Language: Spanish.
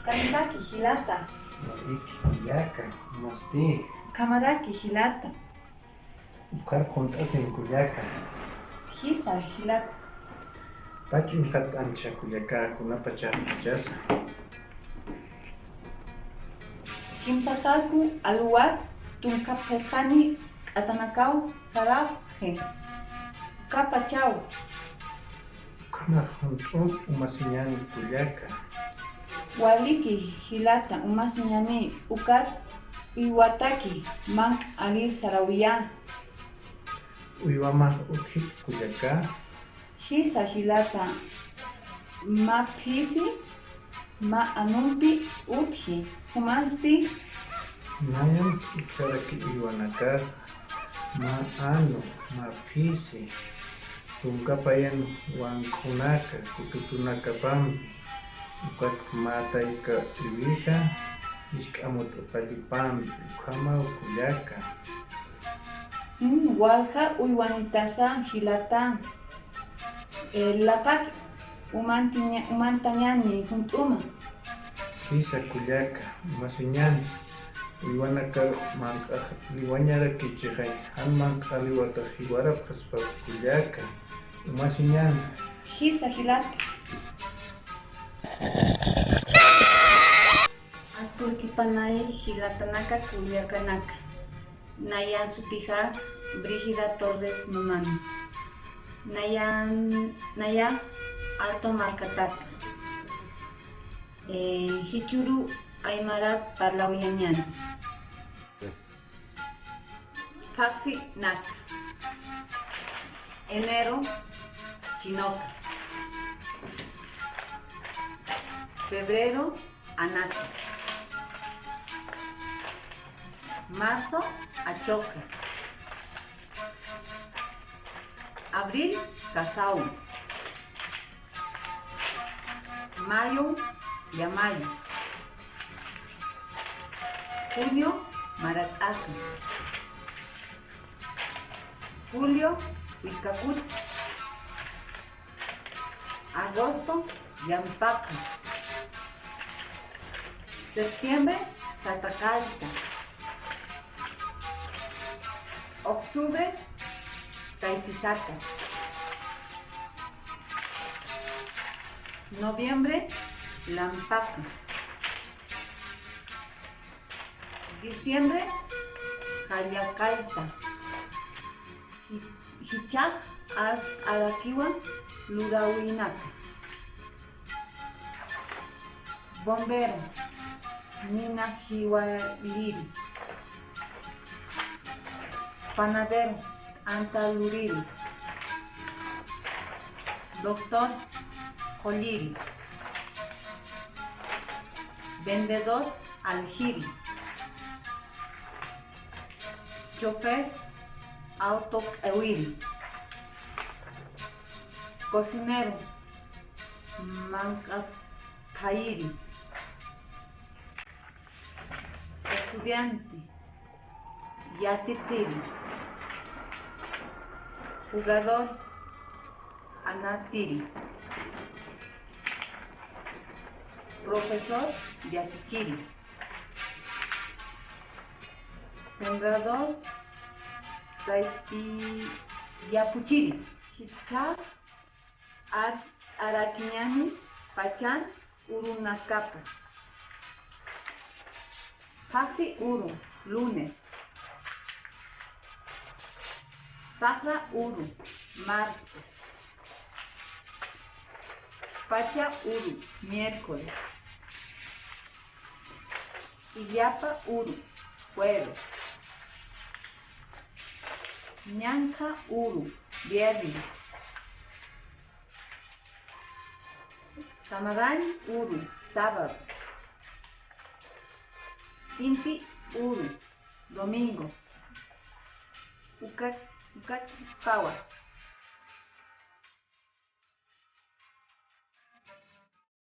Kanisaki hilata. Maliki kullaka, masti. Kamaraki hilata. Ukar kuntasin kullaka. Hisa hilata. Pachun kat ancha kullaka kunapa chasa. Kimsakalku aluat tunka pescani atanakau sarab he. Kapa chau. Ukama juntun umasiñani kullaka. Waliki hilata umasiñani ukat iwataki mank alir sarawiya. Uywama uthit kullaka. Hisa hilata ma pisi ma anumpi uthi humansti Mayan ikaraki iwanaka. Ma anu, ma pisi. Tunkapayan wankunaka, kututunaka pampi. Ukat mataika iwisha. Ishkamut ukalipampi, ukama kullaka. walka uywanitasa hilata lakak umantañani junt'uma Kisa kullaka, masiñani. Uywanaka mank'aq liwañara kichikay. Han mank'aq liwata hiwarapqaspa kullaka. Masiñani. hisa hilata askurkipanay hilatanaka kullakanaka naya sutija Brígida Torres Mamani naya Alto Marcatata Hichuru Aymara Parlauyañani Taxi Nak Enero Chinoca Febrero Anata Marzo Achoca Abril Casau Mayo Yamayo Junio Marataki Julio Huicacut Agosto Yampaca Septiembre Satacalta Octubre Caipizaca Noviembre Lampaca Diciembre Jayacaita Hichaj Ast Araquiwa Lurauinaca Bombero Nina Hiwaliri Panadero Antaluriri Doctor Coliri Vendedor Aljiri Chofer Auto Ewiri Cocinero Manca Kairi Estudiante Yatitiri Jugador Anatiri Profesor Yatichiri Sembrador Yapuchiri Hichar Araquiñani Pachan Urunacapa Faxi Uru lunes Safra Uru martes Pacha Uru miércoles Illapa Uru jueves Ñanja Uru viernes Samaray Uru sábado Inti Uru domingo Ucatispawa